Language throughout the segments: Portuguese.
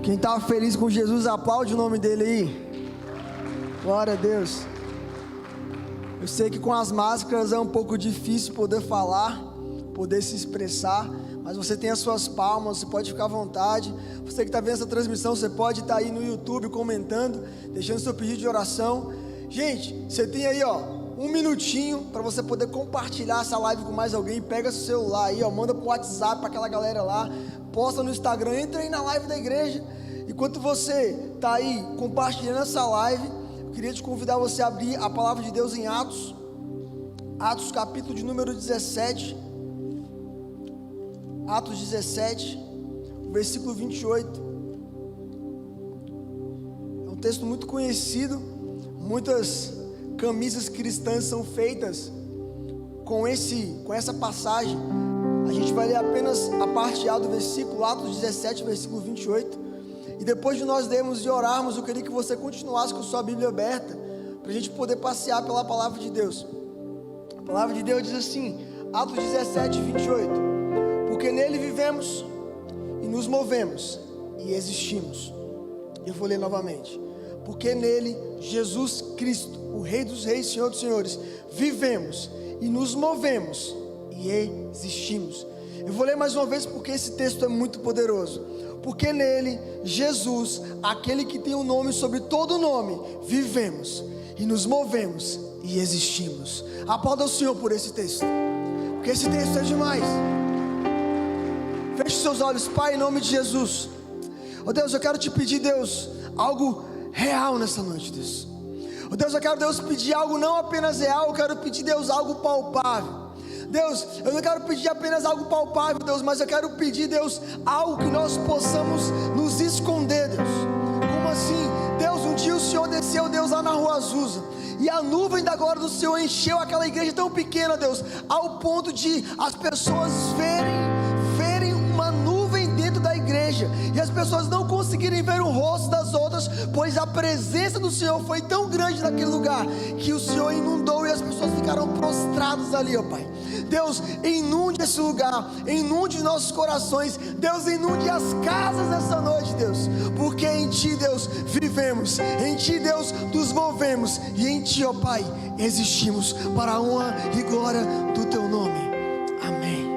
Quem está feliz com Jesus, aplaude o nome dele aí. Glória a Deus. Eu sei que com as máscaras é um pouco difícil poder falar, poder se expressar, mas você tem as suas palmas, você pode ficar à vontade. Você que está vendo essa transmissão, você pode estar aí no YouTube comentando, deixando seu pedido de oração. Gente, você tem aí um minutinho para você poder compartilhar essa live com mais alguém. Pega seu celular aí, manda pro WhatsApp para aquela galera lá, posta no Instagram, entra aí na live da igreja. Enquanto você está aí compartilhando essa live, eu queria te convidar você a abrir a palavra de Deus em Atos capítulo de número 17, Atos 17, versículo 28, é um texto muito conhecido, muitas camisas cristãs são feitas com essa passagem. A gente vai ler apenas a parte A do versículo, Atos 17, versículo 28, e depois de nós lermos e orarmos, eu queria que você continuasse com sua Bíblia aberta, para a gente poder passear pela palavra de Deus. A palavra de Deus diz assim, Atos 17, 28, porque nele vivemos e nos movemos e existimos. Eu vou ler novamente, porque nele, Jesus Cristo, o Rei dos Reis, Senhor dos Senhores, vivemos e nos movemos e existimos. Eu vou ler mais uma vez porque esse texto é muito poderoso. Porque nele, Jesus, aquele que tem um nome sobre todo nome, vivemos e nos movemos e existimos. Aplauda o Senhor por esse texto, porque esse texto é demais. Feche seus olhos, Pai, em nome de Jesus. Oh Deus, eu quero te pedir, Deus, algo real nessa noite, Deus. Oh Deus, eu quero, Deus, pedir algo não apenas real, eu quero pedir, Deus, algo palpável. Deus, eu não quero pedir apenas algo palpável, Deus, mas eu quero pedir, Deus, algo que nós possamos nos esconder, Deus. Como assim? Deus, um dia o Senhor desceu, Deus, lá na rua Azusa, e a nuvem da glória do Senhor encheu aquela igreja tão pequena, Deus, ao ponto de as pessoas verem uma nuvem dentro da igreja, e as pessoas não conseguirem ver o rosto das outras, pois a presença do Senhor foi tão grande naquele lugar, que o Senhor inundou e as pessoas ficaram prostradas ali, ó Pai. Deus, inunde esse lugar, inunde nossos corações, Deus, inunde as casas nessa noite, Deus, porque em Ti, Deus, vivemos, em Ti, Deus, nos movemos, e em Ti, ó Pai, existimos, para a honra e glória do Teu nome, amém.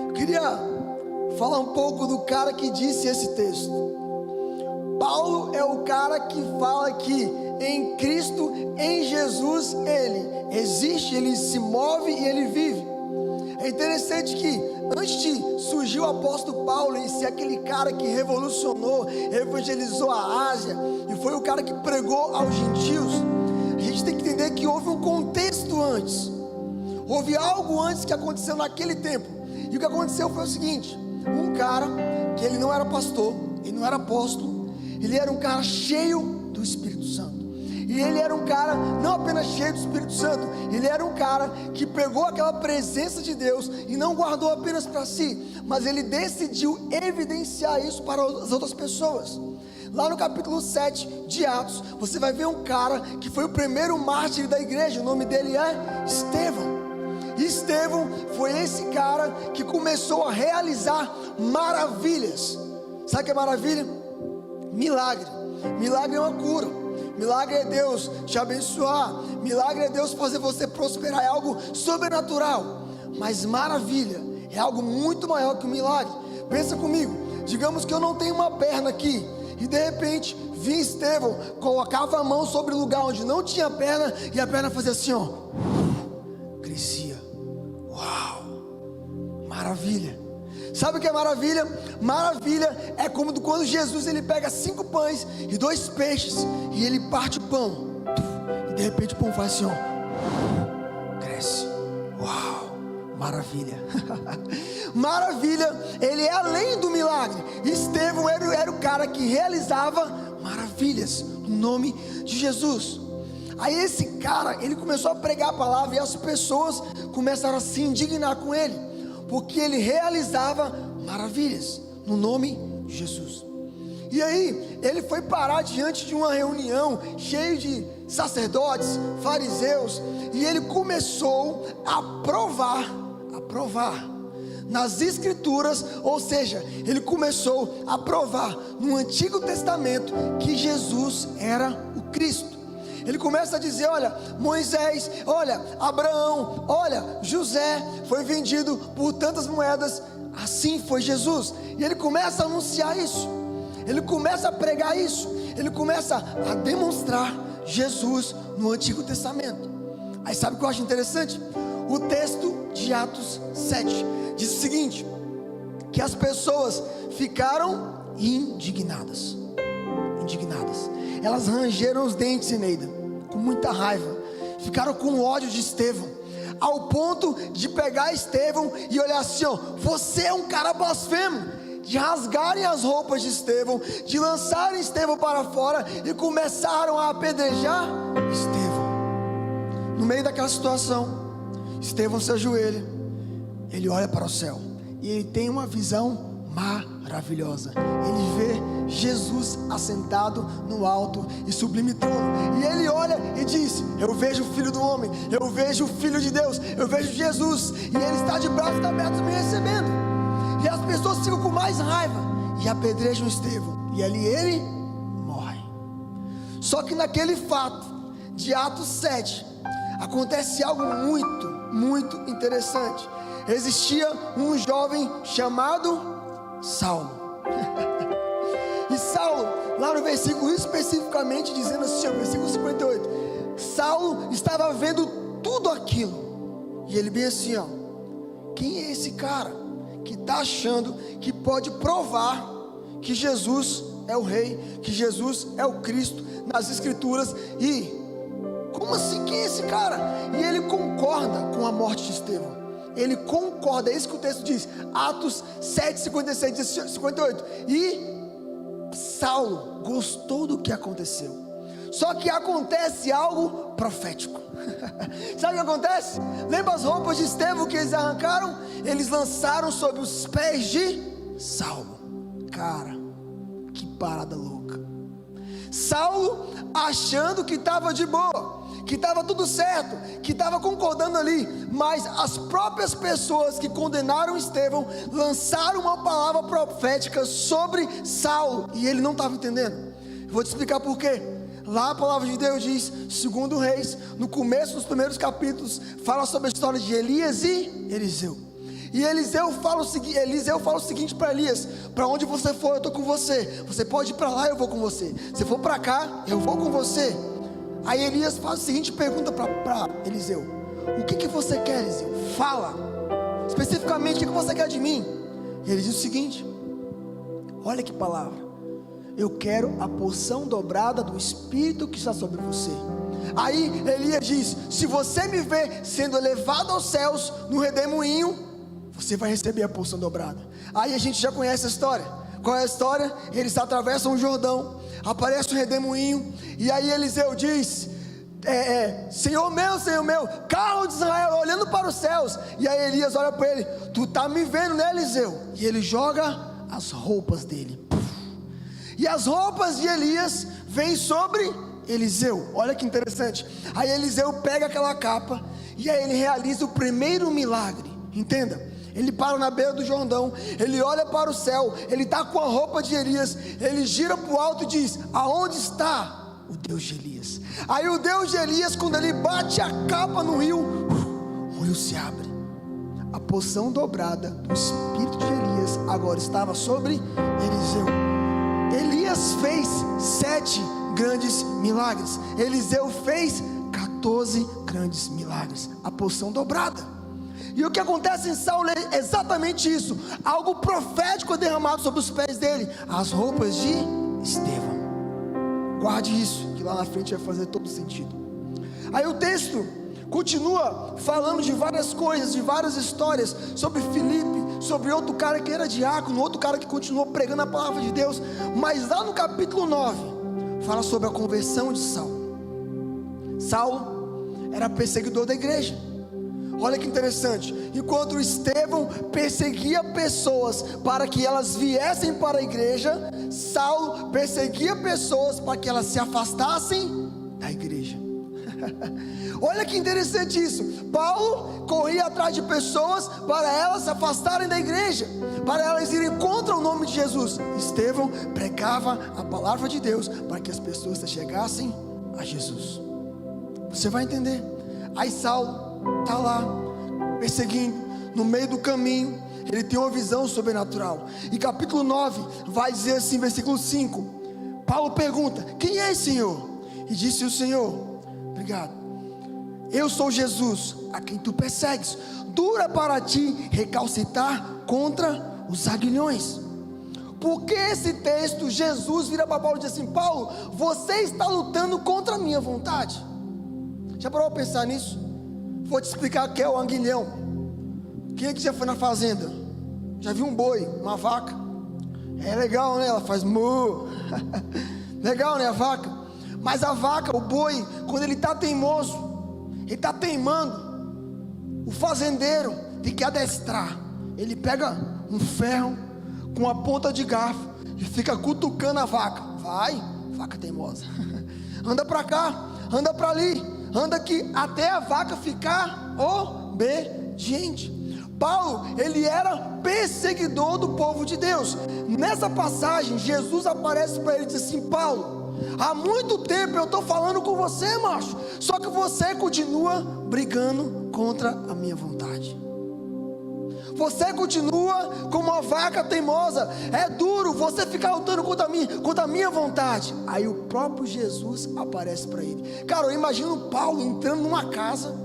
Eu queria falar um pouco do cara que disse esse texto. Paulo é o cara que fala que em Cristo, em Jesus, Ele existe, Ele se move e Ele vive. É interessante que antes de surgir o apóstolo Paulo em ser aquele cara que revolucionou, evangelizou a Ásia e foi o cara que pregou aos gentios, a gente tem que entender que houve um contexto antes, houve algo antes que aconteceu naquele tempo. E o que aconteceu foi o seguinte: um cara que ele não era pastor, ele não era apóstolo, ele era um cara cheio do Espírito Santo. E ele era um cara não apenas cheio do Espírito Santo, ele era um cara que pegou aquela presença de Deus e não guardou apenas para si, mas ele decidiu evidenciar isso para as outras pessoas. Lá no capítulo 7 de Atos, você vai ver um cara que foi o primeiro mártir da igreja, o nome dele é Estevão. E Estevão foi esse cara que começou a realizar maravilhas. Sabe o que é maravilha? Milagre. Milagre é uma cura. Milagre é Deus te abençoar. Milagre é Deus fazer você prosperar. É algo sobrenatural. Mas maravilha é algo muito maior que o milagre. Pensa comigo. Digamos que eu não tenho uma perna aqui, e de repente vinha Estevão, colocava a mão sobre o lugar onde não tinha perna, e a perna fazia assim, ó, crescia. Uau, maravilha. Sabe o que é maravilha? Maravilha é como quando Jesus ele pega 5 pães e 2 peixes, e ele parte o pão, e de repente o pão faz assim, ó, cresce. Uau, maravilha. Maravilha, ele é além do milagre. Estevão era o cara que realizava maravilhas no nome de Jesus. Aí esse cara, ele começou a pregar a palavra, e as pessoas começaram a se indignar com ele, porque ele realizava maravilhas no nome de Jesus. E aí ele foi parar diante de uma reunião cheio de sacerdotes, fariseus, e ele começou a provar nas Escrituras, ou seja, ele começou a provar no Antigo Testamento que Jesus era o Cristo. Ele começa a dizer: olha, Moisés, olha, Abraão, olha, José foi vendido por tantas moedas, assim foi Jesus. E ele começa a anunciar isso, ele começa a pregar isso, ele começa a demonstrar Jesus no Antigo Testamento. Aí sabe o que eu acho interessante? O texto de Atos 7 diz o seguinte: que as pessoas ficaram indignadas. Elas rangeram os dentes, Eneida, com muita raiva, ficaram com ódio de Estevão, ao ponto de pegar Estevão e olhar assim: ó, você é um cara blasfemo, de rasgarem as roupas de Estevão, de lançarem Estevão para fora e começaram a apedrejar Estevão. No meio daquela situação, Estevão se ajoelha, ele olha para o céu e ele tem uma visão maravilhosa. Ele vê Jesus assentado no alto e sublime trono, e ele olha e diz: eu vejo o Filho do Homem, eu vejo o Filho de Deus, eu vejo Jesus, e ele está de braços abertos me recebendo. E as pessoas ficam com mais raiva e apedrejam Estevão, e ali ele morre. Só que naquele fato de Atos 7 acontece algo muito interessante. Existia um jovem chamado Saulo. E Saulo, lá no versículo especificamente dizendo assim, versículo 58, Saulo estava vendo tudo aquilo, e ele bem assim, ó: quem é esse cara que está achando que pode provar que Jesus é o rei, que Jesus é o Cristo nas Escrituras? E como assim, quem é esse cara? E ele concorda com a morte de Estevão. Ele concorda, é isso que o texto diz, Atos 7, 56, 58. E Saulo gostou do que aconteceu. Só que acontece algo profético. Sabe o que acontece? Lembra as roupas de Estevão que eles arrancaram? Eles lançaram sobre os pés de Saulo. Cara, que parada louca. Saulo achando que estava de boa, que estava tudo certo, que estava concordando ali, mas as próprias pessoas que condenaram Estevão lançaram uma palavra profética sobre Saulo, e ele não estava entendendo. Vou te explicar por quê. Lá a palavra de Deus diz, segundo Reis, no começo dos primeiros capítulos, fala sobre a história de Elias e Eliseu. E Eliseu fala o seguinte para Elias: para onde você for, eu estou com você. Você pode ir para lá, eu vou com você. Se for para cá, eu vou com você. Aí Elias faz a seguinte pergunta para Eliseu: o que você quer, Eliseu? Fala especificamente, o que você quer de mim? E ele diz o seguinte: olha que palavra: eu quero a porção dobrada do Espírito que está sobre você. Aí Elias diz: se você me ver sendo elevado aos céus no redemoinho, você vai receber a porção dobrada. Aí a gente já conhece a história. Qual é a história? Eles atravessam o Jordão, aparece o redemoinho, e aí Eliseu diz: Senhor meu, carro de Israel, olhando para os céus. E aí Elias olha para ele: tu tá me vendo, né, Eliseu? E ele joga as roupas dele, e as roupas de Elias vêm sobre Eliseu. Olha que interessante. Aí Eliseu pega aquela capa, e aí ele realiza o primeiro milagre. Entenda, ele para na beira do Jordão, ele olha para o céu, ele está com a roupa de Elias, ele gira para o alto e diz: aonde está o Deus de Elias? Aí o Deus de Elias, quando ele bate a capa no rio, o rio se abre. A porção dobrada do Espírito de Elias agora estava sobre Eliseu. Elias fez 7 grandes milagres, Eliseu fez 14 grandes milagres, a porção dobrada. E o que acontece em Saulo é exatamente isso: algo profético é derramado sobre os pés dele, as roupas de Estevão. Guarde isso, que lá na frente vai fazer todo sentido. Aí o texto continua falando de várias coisas, de várias histórias, sobre Filipe, sobre outro cara que era diácono, outro cara que continuou pregando a palavra de Deus. Mas lá no capítulo 9, fala sobre a conversão de Saulo. Saulo era perseguidor da igreja. Olha que interessante, enquanto Estevão perseguia pessoas para que elas viessem para a igreja, Saulo perseguia pessoas para que elas se afastassem da igreja. Olha que interessante isso. Paulo corria atrás de pessoas para elas se afastarem da igreja, para elas irem contra o nome de Jesus. Estevão pregava a palavra de Deus para que as pessoas se chegassem a Jesus. Você vai entender. Aí Saulo está lá perseguindo, no meio do caminho ele tem uma visão sobrenatural. E capítulo 9 vai dizer assim, versículo 5, Paulo pergunta: quem é, Senhor? E disse o Senhor: obrigado, eu sou Jesus, a quem tu persegues. Dura para ti recalcitrar contra os aguilhões. Porque esse texto, Jesus vira para Paulo e diz assim: Paulo, você está lutando contra a minha vontade. Já parou para pensar nisso? Vou te explicar o que é o aguilhão. Quem é que já foi na fazenda? Já viu um boi, uma vaca? É legal, né? Ela faz mu. Legal, né, a vaca? Mas a vaca, o boi, quando ele está teimoso, ele está teimando, o fazendeiro tem que adestrar. Ele pega um ferro com a ponta de garfo e fica cutucando a vaca. Vai, vaca teimosa. Anda para cá, anda para ali, anda aqui, até a vaca ficar obediente. Paulo, ele era perseguidor do povo de Deus. Nessa passagem, Jesus aparece para ele e diz assim: Paulo, há muito tempo eu estou falando com você, macho, só que você continua brigando contra a minha vontade. Você continua como uma vaca teimosa. É duro você ficar lutando contra a minha vontade. Aí o próprio Jesus aparece para ele. Cara, eu imagino Paulo entrando numa casa,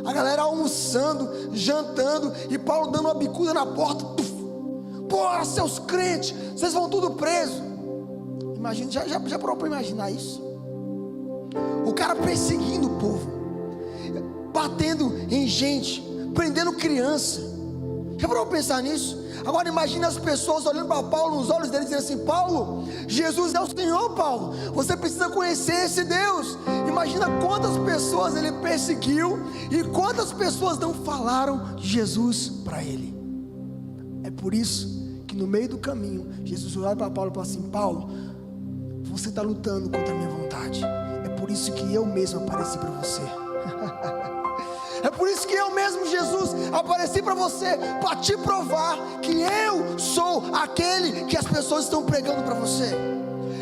a galera almoçando, jantando, e Paulo dando uma bicuda na porta. Porra, seus crentes, vocês vão tudo preso. Imagina, já parou para imaginar isso? O cara perseguindo o povo, batendo em gente, prendendo criança. Já parou para pensar nisso? Agora imagine as pessoas olhando para Paulo nos olhos dele, dizendo assim: Paulo, Jesus é o Senhor, Paulo, você precisa conhecer esse Deus. Imagina quantas pessoas ele perseguiu e quantas pessoas não falaram de Jesus para ele. É por isso que no meio do caminho, Jesus olhava para Paulo e falou assim: Paulo, você está lutando contra a minha vontade. É por isso que eu mesmo apareci para você. É por isso que eu mesmo, Jesus, apareci para você, para te provar que eu sou aquele que as pessoas estão pregando para você.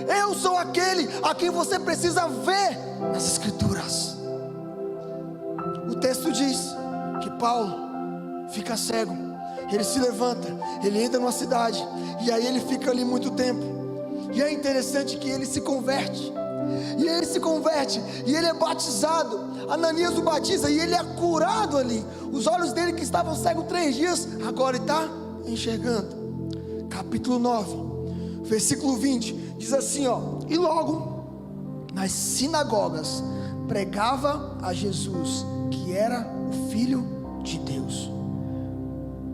Eu sou aquele a quem você precisa ver nas Escrituras. O texto diz que Paulo fica cego, ele se levanta, ele entra numa cidade, e aí ele fica ali muito tempo. E é interessante que ele se converte. E ele se converte, e ele é batizado. Ananias o batiza, e ele é curado ali. Os olhos dele que estavam cegos 3 dias, agora ele está enxergando. Capítulo 9, versículo 20, diz assim, ó: e logo nas sinagogas pregava a Jesus, que era o Filho de Deus.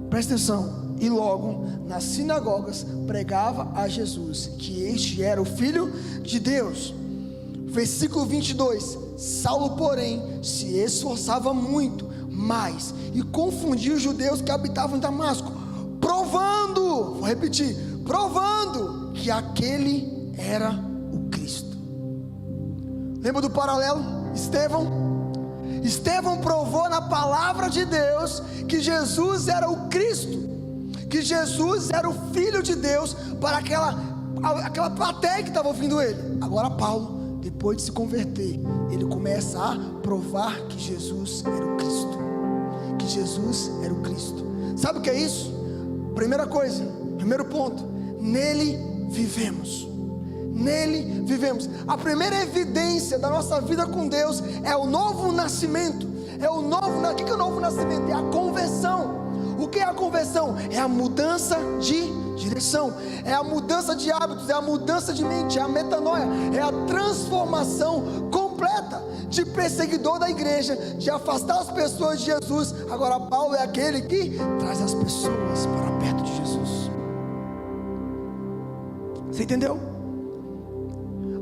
Presta atenção. E logo nas sinagogas pregava a Jesus, que este era o Filho de Deus. Versículo 22, Saulo porém se esforçava muito mais e confundia os judeus que habitavam em Damasco, provando, vou repetir, provando que aquele era o Cristo. Lembra do paralelo? Estevão provou na palavra de Deus que Jesus era o Cristo, que Jesus era o Filho de Deus para aquela plateia que estava ouvindo ele. Agora Paulo, depois de se converter, ele começa a provar que Jesus era o Cristo. Que Jesus era o Cristo. Sabe o que é isso? Primeira coisa, primeiro ponto: nele vivemos. Nele vivemos. A primeira evidência da nossa vida com Deus é o novo nascimento. O que é o novo nascimento? É a conversão. O que é a conversão? É a mudança de direção, é a mudança de hábitos, é a mudança de mente, é a metanoia, é a transformação completa de perseguidor da igreja, de afastar as pessoas de Jesus. Agora Paulo é aquele que traz as pessoas para perto de Jesus. Você entendeu?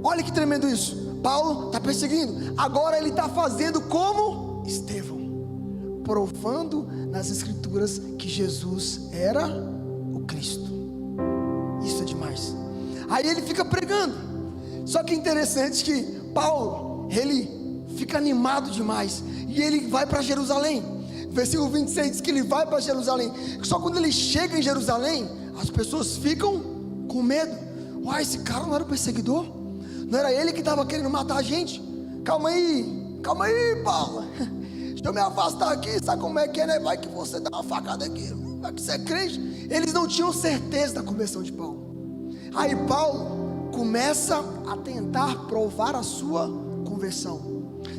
Olha que tremendo isso. Paulo está perseguindo, agora ele está fazendo como Estevão, provando nas Escrituras que Jesus era o Cristo. Isso é demais. Aí ele fica pregando. Só que é interessante que Paulo, ele fica animado demais, e ele vai para Jerusalém. Versículo 26 diz que ele vai para Jerusalém. Só quando ele chega em Jerusalém, as pessoas ficam com medo. Uai, esse cara não era o perseguidor? Não era ele que estava querendo matar a gente? Calma aí, Paulo, deixa eu me afastar aqui. Sabe como é que é, né? Vai que você dá uma facada aqui, vai que você é crente. Eles não tinham certeza da conversão de Paulo. Aí Paulo começa a tentar provar a sua conversão.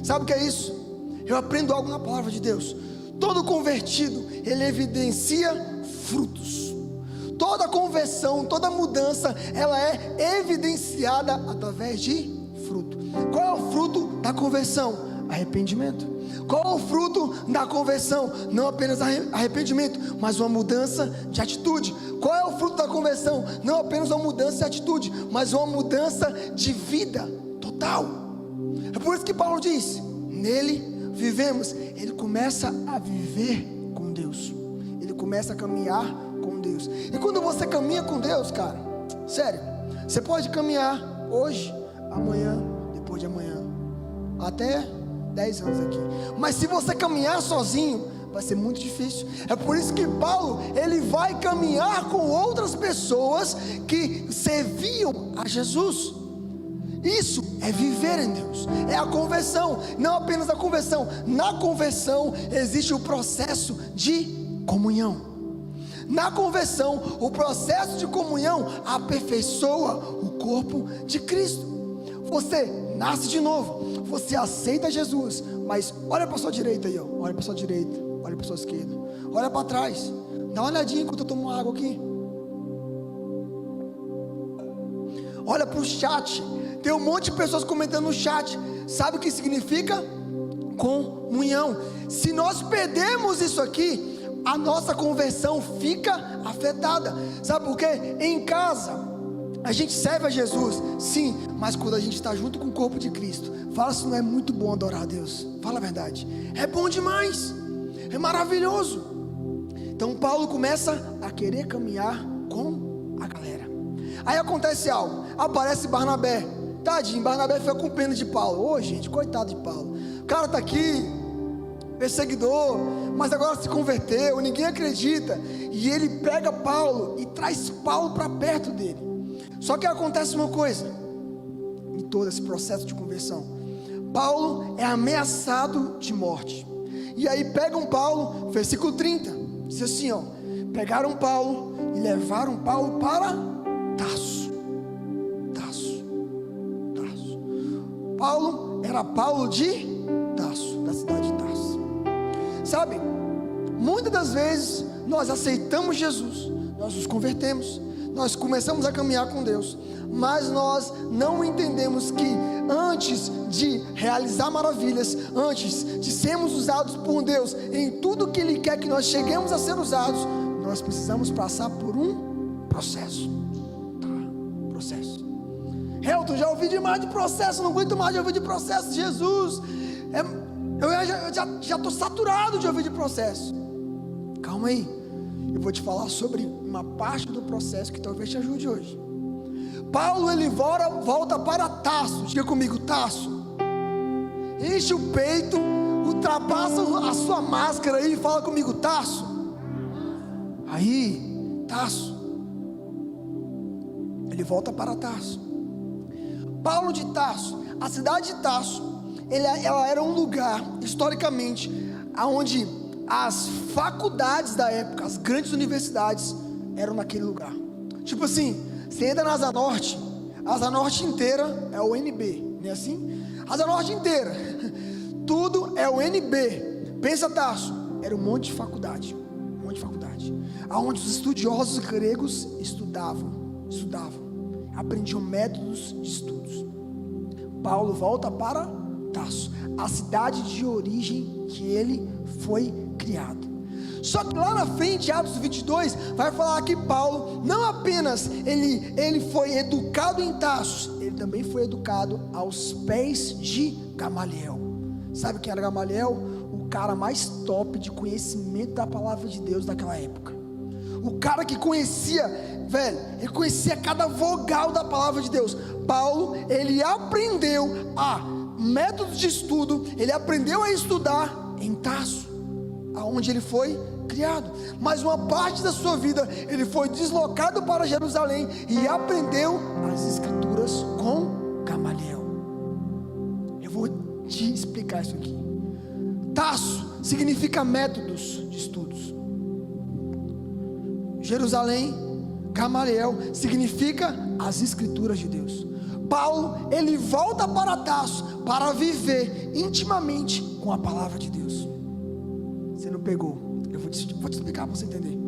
Sabe o que é isso? Eu aprendo algo na palavra de Deus. Todo convertido, ele evidencia frutos. Toda conversão, toda mudança, ela é evidenciada através de fruto. Qual é o fruto da conversão? Arrependimento. Qual é o fruto da conversão? Não apenas arrependimento, mas uma mudança de atitude. Qual é o fruto da conversão? Não apenas uma mudança de atitude, mas uma mudança de vida total. É por isso que Paulo diz: nele vivemos. Ele começa a viver com Deus, ele começa a caminhar com Deus. E quando você caminha com Deus, cara, sério, você pode caminhar hoje, amanhã, depois de amanhã, até 10 anos aqui, mas se você caminhar sozinho, vai ser muito difícil. É por isso que Paulo, ele vai caminhar com outras pessoas que serviam a Jesus. Isso é viver em Deus, é a conversão. Não apenas a conversão, na conversão existe o processo de comunhão. Na conversão, o processo de comunhão aperfeiçoa o corpo de Cristo. Você nasce de novo, você aceita Jesus, mas olha para a sua direita aí, ó. Olha para a sua direita, olha para a sua esquerda, olha para trás, dá uma olhadinha enquanto eu tomo água aqui. Olha para o chat, tem um monte de pessoas comentando no chat. Sabe o que significa? Comunhão. Se nós perdemos isso aqui, a nossa conversão fica afetada. Sabe por quê? Em casa a gente serve a Jesus, sim, mas quando a gente está junto com o corpo de Cristo, fala se não é muito bom adorar a Deus. Fala a verdade, é bom demais, é maravilhoso. Então Paulo começa a querer caminhar com a galera. Aí acontece algo, aparece Barnabé. Tadinho, Barnabé fica com pena de Paulo. Ô gente, coitado de Paulo, o cara está aqui, perseguidor, mas agora se converteu, ninguém acredita. E ele pega Paulo e traz Paulo para perto dele. Só que acontece uma coisa em todo esse processo de conversão: Paulo é ameaçado de morte. E aí pegam Paulo, versículo 30, diz assim, ó: pegaram Paulo e levaram Paulo para Tarso. Paulo era Paulo de Tarso, da cidade de Tarso. Sabe, muitas das vezes nós aceitamos Jesus, nós nos convertemos, nós começamos a caminhar com Deus, mas nós não entendemos que antes de realizar maravilhas, antes de sermos usados por Deus em tudo que Ele quer que nós cheguemos a ser usados, nós precisamos passar por um processo. Processo. Elton, já ouvi demais de processo, não aguento mais de ouvir de processo. Jesus, eu já estou saturado de ouvir de processo. Calma aí, eu vou te falar sobre uma parte do processo que talvez te ajude hoje. Paulo, ele volta para Tarso. Diga comigo, Tarso. Enche o peito, ultrapassa a sua máscara aí e fala comigo, Tarso. Aí, Tarso, ele volta para Tarso. Paulo de Tarso, a cidade de Tarso, ela era um lugar, historicamente, onde as faculdades da época, as grandes universidades, eram naquele lugar. Tipo assim, você entra na Asa Norte, a Asa Norte inteira é o UNB, não é assim? A Asa Norte inteira, tudo é o UNB. Pensa, Tarso, era um monte de faculdade, onde os estudiosos gregos estudavam, aprendiam métodos de estudos. Paulo volta para Tarso, a cidade de origem que ele foi criado. Só que lá na frente, Atos 22, vai falar que Paulo, não apenas ele foi educado em Tarso, ele também foi educado aos pés de Gamaliel. Sabe quem era Gamaliel? O cara mais top de conhecimento da palavra de Deus daquela época. O cara que conhecia, ele conhecia cada vogal da palavra de Deus. Paulo, ele aprendeu a métodos de estudo, ele aprendeu a estudar em Tarso, aonde ele foi criado. Mas uma parte da sua vida ele foi deslocado para Jerusalém e aprendeu as escrituras com Gamaliel. Eu vou te explicar isso aqui. Tarso significa métodos de estudos. Jerusalém, Gamaliel, significa as escrituras de Deus. Paulo, ele volta para Tarso para viver intimamente com a palavra de Deus. Você não pegou? Eu vou te explicar para você entender.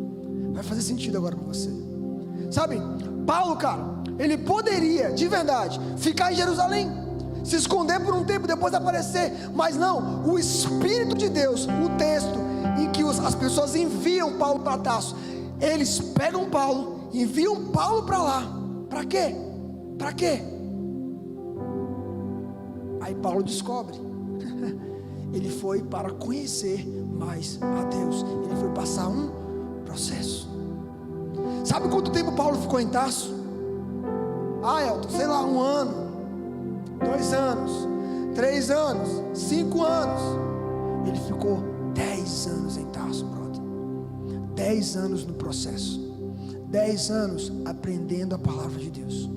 Vai fazer sentido agora para você. Sabe, Paulo, cara, ele poderia, de verdade, ficar em Jerusalém, se esconder por um tempo, depois aparecer. Mas não, o Espírito de Deus, o texto em que as pessoas enviam Paulo para Tarso, eles pegam Paulo, enviam Paulo para lá. Para quê? Para quê? Aí Paulo descobre. Ele foi para conhecer mais a Deus. Ele foi passar um processo. Sabe quanto tempo Paulo ficou em Tarso? Elton, sei lá, 1 ano, 2 anos, 3 anos, 5 anos. Ele ficou 10 anos em Tarso, brother. 10 anos no processo. 10 anos aprendendo a palavra de Deus,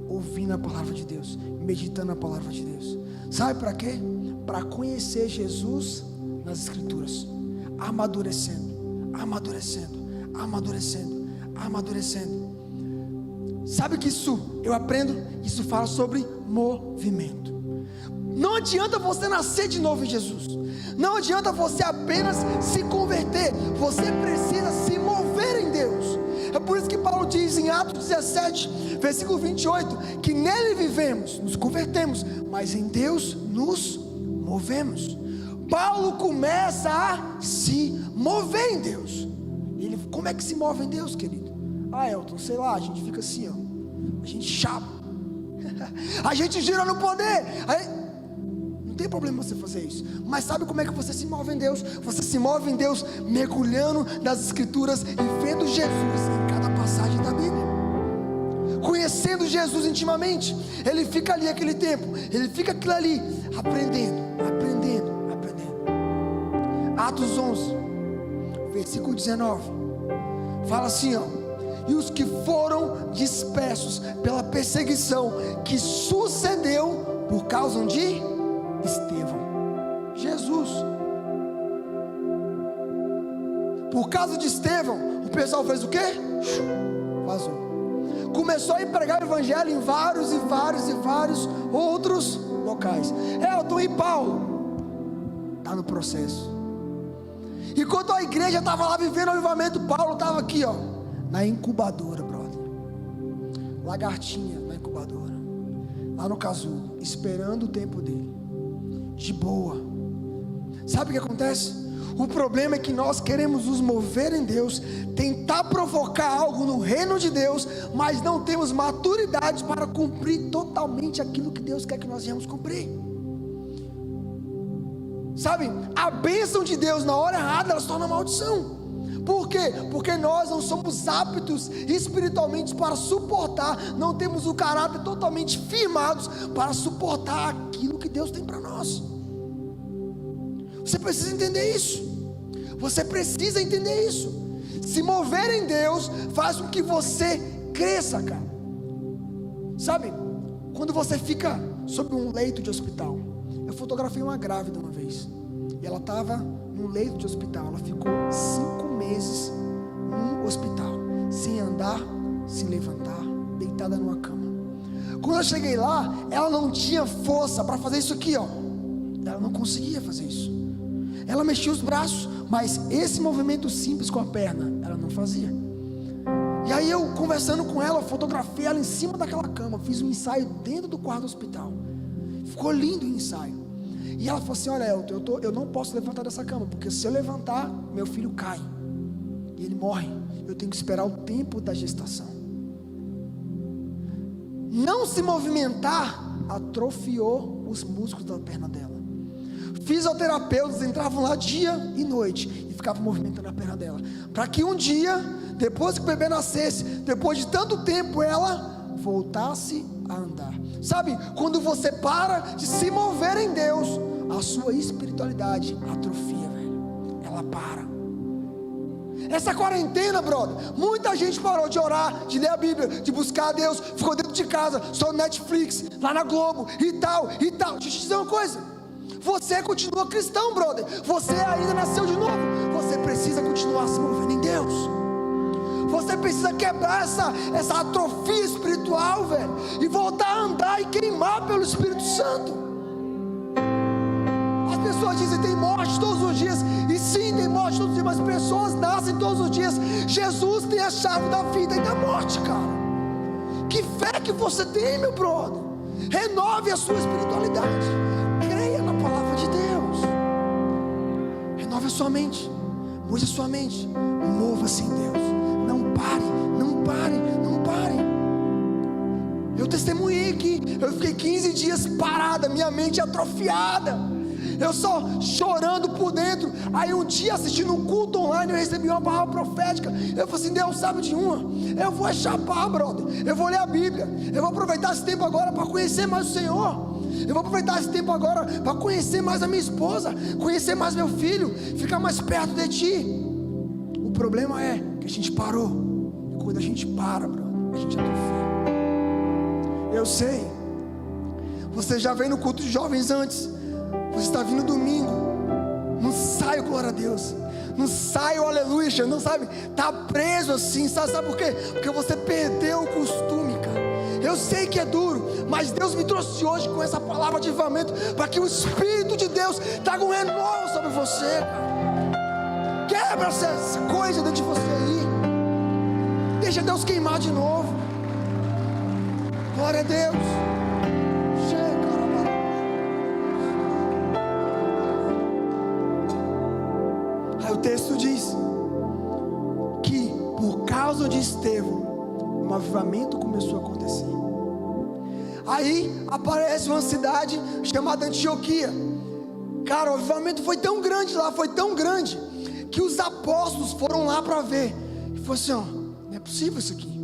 ouvindo a palavra de Deus, meditando a palavra de Deus. Sabe para quê? Para conhecer Jesus nas escrituras, amadurecendo, amadurecendo, amadurecendo, amadurecendo. Sabe que isso eu aprendo? Isso fala sobre movimento. Não adianta você nascer de novo em Jesus. Não adianta você apenas se converter. Você precisa se mover em Deus. É por isso que Paulo diz em Atos 17, versículo 28, que nele vivemos, nos convertemos, mas em Deus nos movemos. Paulo começa a se mover em Deus. Como é que se move em Deus, querido? Elton, sei lá, a gente fica assim, ó. A gente chapa. A gente gira no poder. Não tem problema você fazer isso. Mas sabe como é que você se move em Deus? Você se move em Deus mergulhando nas escrituras e vendo Jesus em cada passagem da Bíblia, conhecendo Jesus intimamente. Ele fica ali aquele tempo, ele fica aquilo ali, aprendendo, aprendendo, aprendendo. Atos 11, versículo 19, fala assim, ó: e os que foram dispersos pela perseguição que sucedeu por causa de Estevão, Jesus. Por causa de Estevão, o pessoal fez o quê? Vazou. Começou a pregar o evangelho em vários e vários e vários outros locais. Elton e Paulo está no processo. Enquanto a igreja estava lá vivendo o avivamento, Paulo estava aqui, ó, na incubadora, brother. Lagartinha na incubadora, lá no casulo, esperando o tempo dele, de boa. Sabe o que acontece? O problema é que nós queremos nos mover em Deus, tentar provocar algo no reino de Deus, mas não temos maturidade para cumprir totalmente aquilo que Deus quer que nós venhamos cumprir. Sabe, a bênção de Deus na hora errada, ela se torna maldição. Por quê? Porque nós não somos aptos espiritualmente para suportar, não temos o caráter totalmente firmados para suportar aquilo que Deus tem para nós. Você precisa entender isso. Você precisa entender isso. Se mover em Deus faz com que você cresça, cara. Sabe, quando você fica sobre um leito de hospital, eu fotografei uma grávida uma vez, e ela estava num leito de hospital. Ela ficou 5 meses num hospital, sem andar, se levantar, deitada numa cama. Quando eu cheguei lá, ela não tinha força para fazer isso aqui, ó. Ela não conseguia fazer isso. Ela mexia os braços, mas esse movimento simples com a perna, ela não fazia. E aí eu, conversando com ela, fotografei ela em cima daquela cama, fiz um ensaio dentro do quarto do hospital. Ficou lindo o ensaio. E ela falou assim: olha, Elton, eu não posso levantar dessa cama, porque se eu levantar, meu filho cai e ele morre. Eu tenho que esperar o tempo da gestação. Não se movimentar atrofiou os músculos da perna dela. Fisioterapeutas entravam lá dia e noite e ficavam movimentando a perna dela, para que um dia, depois que o bebê nascesse, depois de tanto tempo, ela voltasse a andar. Sabe, quando você para de se mover em Deus, a sua espiritualidade atrofia, velho. Ela para. Essa quarentena, brother, muita gente parou de orar, de ler a Bíblia, de buscar a Deus, ficou dentro de casa, só no Netflix, lá na Globo, e tal. Deixa eu te dizer uma coisa, você continua cristão, brother, você ainda nasceu de novo, você precisa continuar se movendo em Deus, você precisa quebrar essa atrofia espiritual, velho, e voltar a andar e queimar pelo Espírito Santo. As pessoas dizem, tem morte todos os dias, e sim, tem morte todos os dias, mas pessoas nascem todos os dias. Jesus tem a chave da vida e da morte, cara. Que fé que você tem, meu brother? Renove a sua espiritualidade, creia na palavra de Deus, renove a sua mente, mude a sua mente, mova-se em Deus, não pare, não pare, não pare. Eu testemunhei aqui, eu fiquei 15 dias parada, minha mente atrofiada, eu só chorando por dentro. Aí um dia, assistindo um culto online, eu recebi uma palavra profética. Eu falei assim, Deus sabe de uma, eu vou chapar, brother, eu vou ler a Bíblia, eu vou aproveitar esse tempo agora para conhecer mais o Senhor, eu vou aproveitar esse tempo agora para conhecer mais a minha esposa, conhecer mais meu filho, ficar mais perto de Ti. O problema é que a gente parou, e quando a gente para, brother, a gente atrofia. Eu sei, você já veio no culto de jovens antes, você está vindo domingo, não sai o glória a Deus, não sai o aleluia, não sabe, está preso assim, sabe por quê? Porque você perdeu o costume, cara. Eu sei que é duro, mas Deus me trouxe hoje com essa palavra de avivamento, para que o Espírito de Deus traga um renovo sobre você, cara. Quebra essa coisa dentro de você aí, deixa Deus queimar de novo. Glória a Deus. Aí o texto diz que por causa de Estevão, um avivamento começou a acontecer. Aí aparece uma cidade chamada Antioquia. Cara, o avivamento foi tão grande lá, foi tão grande, que os apóstolos foram lá para ver. E falou assim, ó, não é possível isso aqui.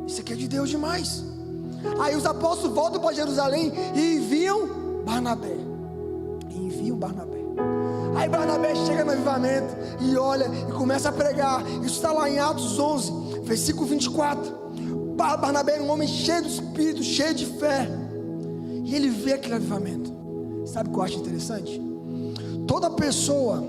Isso aqui é de Deus demais. Aí os apóstolos voltam para Jerusalém e enviam Barnabé. Aí Barnabé chega no avivamento e olha e começa a pregar. Isso está lá em Atos 11, versículo 24. Barnabé era um homem cheio do Espírito, cheio de fé, e ele vê aquele avivamento. Sabe o que eu acho interessante? Toda pessoa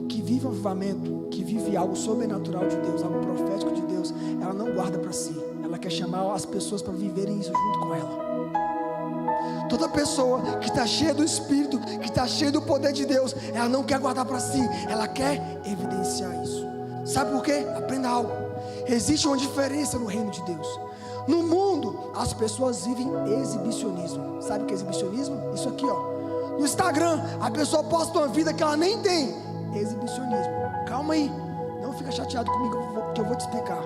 que vive um avivamento, que vive algo sobrenatural de Deus, algo profético de Deus, ela não guarda para si, ela quer chamar as pessoas para viverem isso junto com ela. Toda pessoa que está cheia do Espírito, que está cheia do poder de Deus, ela não quer guardar para si, ela quer evidenciar isso. Sabe por quê? Aprenda algo. Existe uma diferença no reino de Deus. No mundo, as pessoas vivem exibicionismo. Sabe o que é exibicionismo? Isso aqui, ó. No Instagram, a pessoa posta uma vida que ela nem tem. Exibicionismo. Calma aí, não fica chateado comigo, que eu vou te explicar.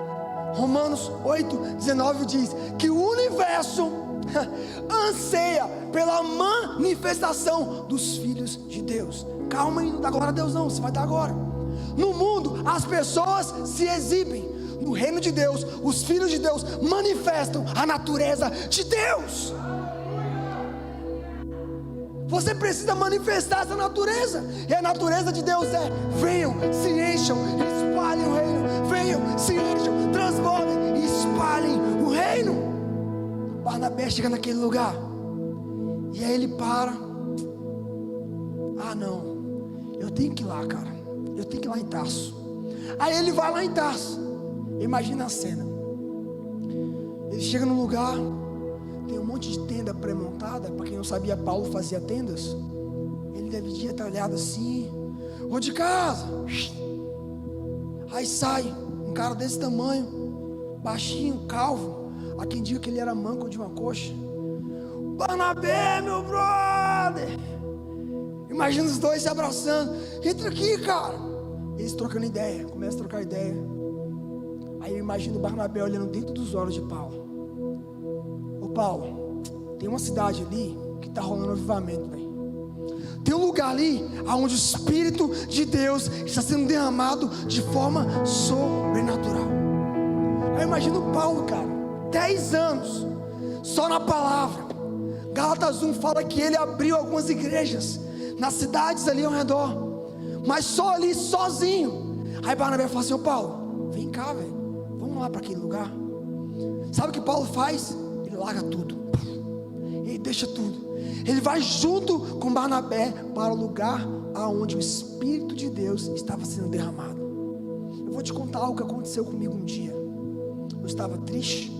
Romanos 8:19 diz que o universo anseia pela manifestação dos filhos de Deus. Calma aí, não dá glória a Deus não, você vai dar agora. No mundo, as pessoas se exibem. No reino de Deus, os filhos de Deus manifestam a natureza de Deus. Você precisa manifestar essa natureza. E a natureza de Deus é: venham, se encham, espalhem o reino. Venham, se encham, transbordem e espalhem o reino. Barnabé chega naquele lugar, e aí ele para. Ah não, eu tenho que ir lá, cara, eu tenho que ir lá em Tarso. Aí ele vai lá em Tarso. Imagina a cena. Ele chega num lugar, tem um monte de tenda pré-montada. Para quem não sabia, Paulo fazia tendas. Ele devia ter olhado assim: vou de casa. Aí sai um cara desse tamanho, baixinho, calvo. Há quem diga que ele era manco de uma coxa. Barnabé, meu brother. Imagina os dois se abraçando. Entra aqui, cara. Eles trocando ideia, começam a trocar ideia. Aí eu imagino o Barnabé olhando dentro dos olhos de Paulo. Ô Paulo, tem uma cidade ali que está rolando avivamento, velho. Tem um lugar ali onde o Espírito de Deus está sendo derramado de forma sobrenatural. Aí eu imagino o Paulo, cara, 10 anos, só na palavra. Gálatas 1 fala que ele abriu algumas igrejas, nas cidades ali ao redor, mas só ali, sozinho. Aí Barnabé fala assim: ô Paulo, vem cá, velho, vamos lá para aquele lugar. Sabe o que Paulo faz? Ele larga tudo, ele deixa tudo, ele vai junto com Barnabé para o lugar aonde o Espírito de Deus estava sendo derramado. Eu vou te contar algo que aconteceu comigo um dia. Eu estava triste,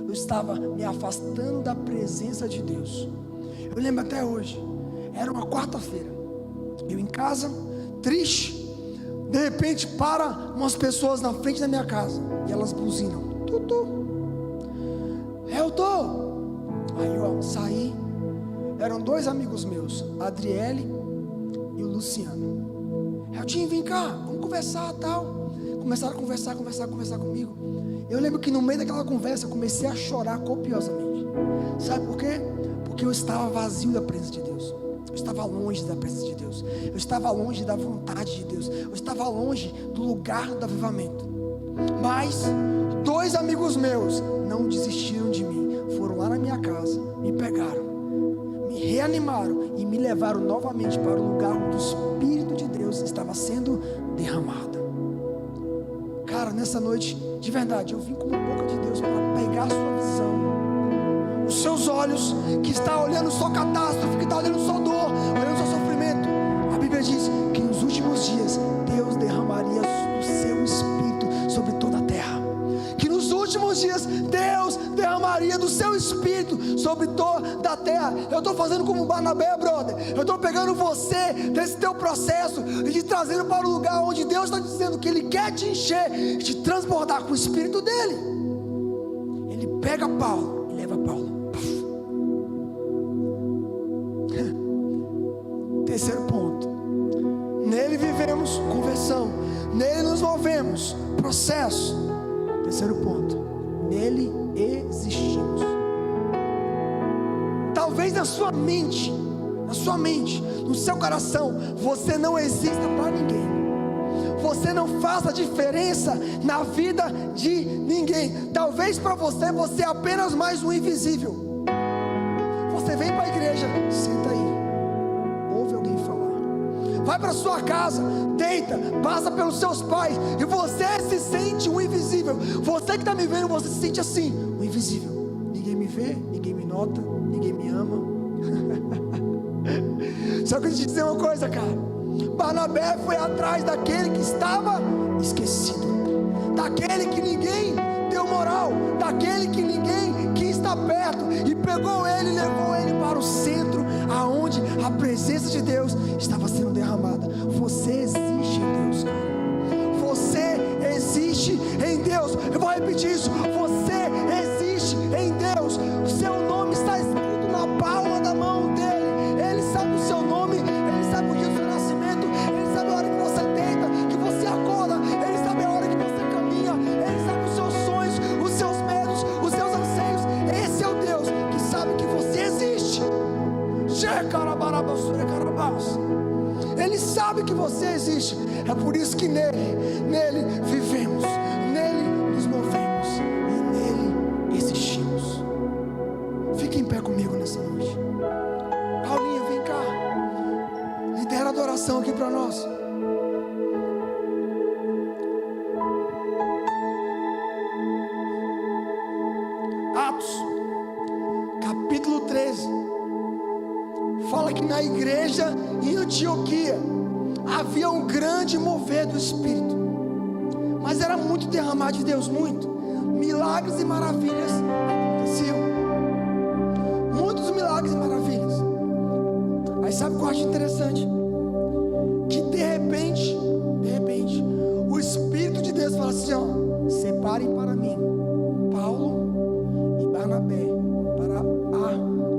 eu estava me afastando da presença de Deus. Eu lembro até hoje, era uma quarta-feira, eu em casa, triste. De repente para umas pessoas na frente da minha casa, e elas buzinam: Tutu, eu tô. Aí eu saí, eram 2 amigos meus, a Adriele e o Luciano. Eu tinha: vem cá, vamos conversar, tal. Começaram a conversar comigo. Eu lembro que no meio daquela conversa eu comecei a chorar copiosamente. Sabe por quê? Porque eu estava vazio da presença de Deus. Eu estava longe da presença de Deus. Eu estava longe da vontade de Deus. Eu estava longe do lugar do avivamento. Mas 2 amigos meus não desistiram de mim. Foram lá na minha casa, me pegaram, me reanimaram e me levaram novamente para o lugar onde o Espírito de Deus estava sendo derramado. Cara, nessa noite, de verdade, eu vim com a boca de Deus para pegar a sua visão. Os seus olhos, que está olhando só catástrofe, que está olhando só dor, olhando só sofrimento. A Bíblia diz que nos últimos dias Deus derramaria do seu Espírito sobre toda a terra. Que nos últimos dias Deus derramaria do seu Espírito sobre toda a terra. Eu estou fazendo como Barnabé, brother. Eu estou pegando você desse teu processo e te trazendo para o lugar onde Deus está dizendo que Ele quer te encher, te transbordar com o Espírito dEle. Ele pega Paulo e leva Paulo. Terceiro ponto: nele vivemos conversão, nele nos movemos, processo. Terceiro ponto: nele existimos. Talvez na sua mente, no seu coração, você não exista para ninguém. Você não faça diferença na vida de ninguém. Talvez para você, você é apenas mais um invisível. Você vem para a igreja, senta aí, ouve alguém falar. Vai para sua casa, deita, passa pelos seus pais, e você se sente um invisível. Você que está me vendo, você se sente assim, um invisível. Ninguém me vê, ninguém me nota, ninguém me ama. Só que eu te dizer uma coisa, cara. Barnabé foi atrás daquele que estava esquecido, daquele que ninguém deu moral, daquele que ninguém quis estar perto, e pegou ele e levou ele para o centro, aonde a presença de Deus estava sendo derramada. Você existe em Deus, cara. Você existe em Deus. Eu vou repetir isso: você existe em Deus. O seu nome está escrito na palma da mão dele. Ele sabe o seu nome, ele sabe o dia do seu nascimento, ele sabe a hora que você deita, que você acorda, ele sabe a hora que você caminha, ele sabe os seus sonhos, os seus medos, os seus anseios. Esse é o Deus que sabe que você existe. Ele sabe que você existe. É por isso que nele vivemos, nele nos movemos e nele existimos. Fique em pé comigo nessa noite. Paulinha, vem cá, lidera a adoração aqui para nós. Atos capítulo 13 fala que na igreja em Antioquia havia um grande mover do Espírito, mas era muito derramar de Deus, muito. Milagres e maravilhas aconteciam, muitos milagres e maravilhas. Aí sabe o que eu acho interessante? Que de repente, o Espírito de Deus fala assim: ó, separem para mim Paulo e Barnabé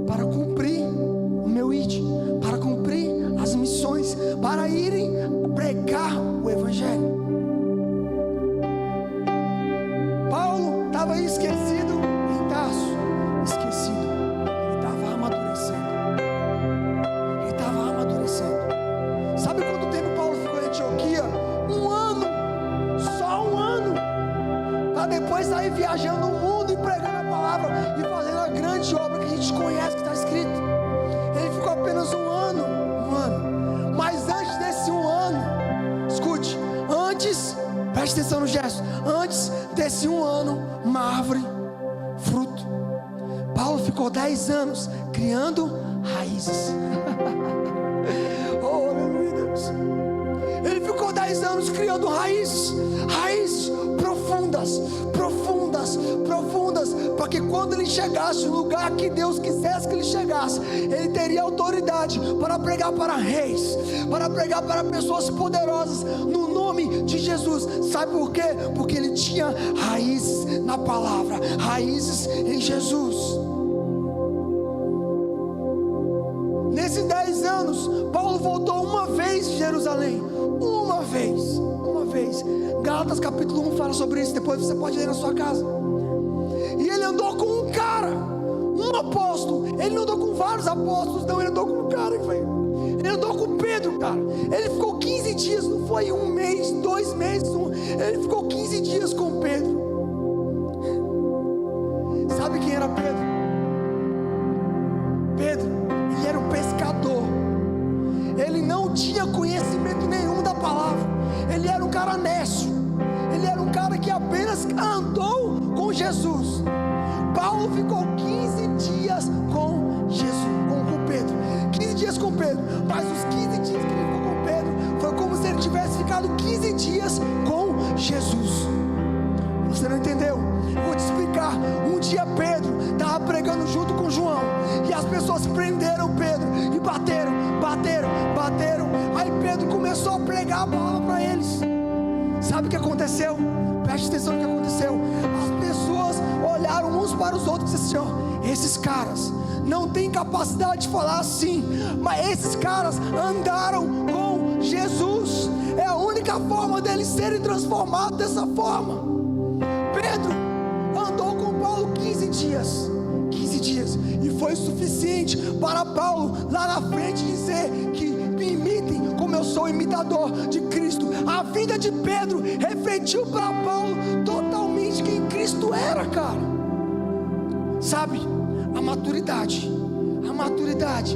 para cumprir o meu id, para cumprir as missões, para irem pregar o Evangelho. Paulo estava esquecido em Tarso, ele estava amadurecendo. Paulo ficou 10 anos criando raízes. Oh, aleluia, Deus. Ele ficou 10 anos criando raízes profundas, para que quando ele chegasse no lugar que Deus quisesse que ele chegasse, ele teria autoridade para pregar para reis, para pregar para pessoas poderosas, no nome de Jesus. Sabe por quê? Porque ele tinha raízes na palavra, raízes em Jesus. Nesses 10 anos, Paulo voltou uma vez de Jerusalém, uma vez. Gálatas capítulo 1 fala sobre isso, depois você pode ler na sua casa. E ele andou com um cara, um apóstolo. Ele não andou com vários apóstolos, não, ele andou com um cara, ele andou com Pedro, cara. Ele ficou 15 dias, não foi um mês, 2 meses, ele ficou 15 dias com Pedro. Sabe quem era Pedro? Ele era um pescador. Ele não tinha conhecimento nenhum da palavra. Ele era um cara nécio. Ele era um cara que apenas andou com Jesus. Paulo ficou 15 dias com Jesus, com Pedro. 15 dias com Pedro. Mas os 15 dias que ele ficou com Pedro foi como se ele tivesse ficado 15 dias com Jesus. Você não entendeu? Eu vou te explicar. Um dia Pedro estava pregando junto com João, e as pessoas prenderam Pedro e bateram. Aí Pedro começou a pregar a palavra para eles. Sabe o que aconteceu? Preste atenção no que aconteceu. As pessoas olharam uns para os outros e disseram assim: esses caras não têm capacidade de falar assim, mas esses caras andaram com Jesus. É a única forma deles serem transformados dessa forma. Pedro andou com Paulo 15 dias, e foi suficiente para Paulo lá na frente dizer que me imitem como eu sou imitador de Cristo. A vida de Pedro refletiu para Paulo totalmente quem Cristo era, cara. Sabe, a maturidade,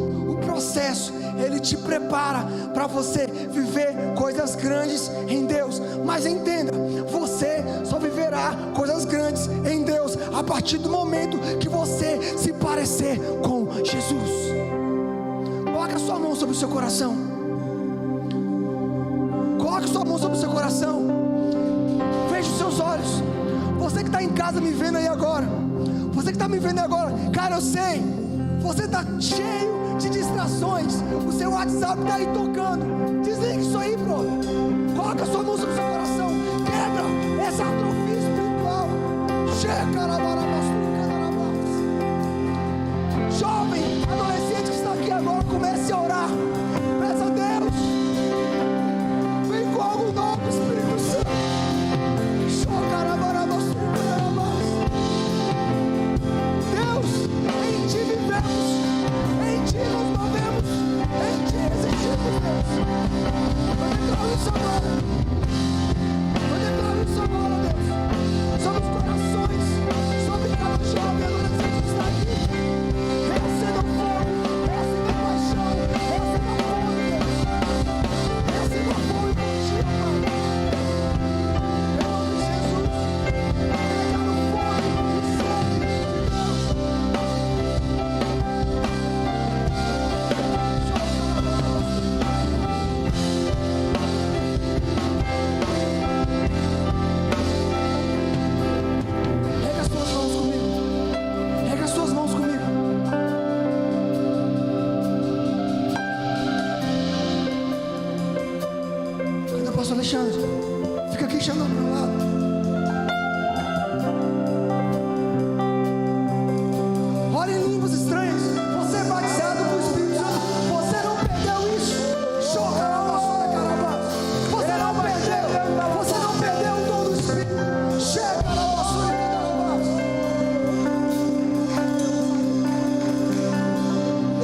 o processo, ele te prepara para você viver coisas grandes em Deus. Mas entenda, você só viverá coisas grandes em Deus a partir do momento que você se parecer com Jesus. Coloque a sua mão sobre o seu coração. Feche os seus olhos. Você que está em casa me vendo aí agora, cara, eu sei, você está cheio de distrações. O seu WhatsApp está aí tocando. Desliga isso aí, bro. Coloca a sua mão sobre o seu coração. Quebra essa atrofia espiritual. Jovem, adolescente que está aqui agora, comece a orar. Peça a Deus. Vem com algo novo, Espírito Santo. Deus, em Ti vivemos, em Ti nos movemos, em Ti existimos, Deus. Eu declaro isso agora, Deus, sobre os corações, sobre cada jovem adolescente que está aqui. Receba fogo, receba paixão, receba fome, Deus. Receba fome por Ti, Pai. Em nome de Jesus, declaro fome e sede, Deus. Rega as suas mãos comigo. Cadê o pastor Alexandre? Fica aqui chamando do meu lado. Ore em línguas estranhas. Você é batizado com o Espírito Santo. Você não perdeu isso. Você não perdeu o dom do Espírito. Chega na nossa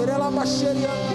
Ela baixaria.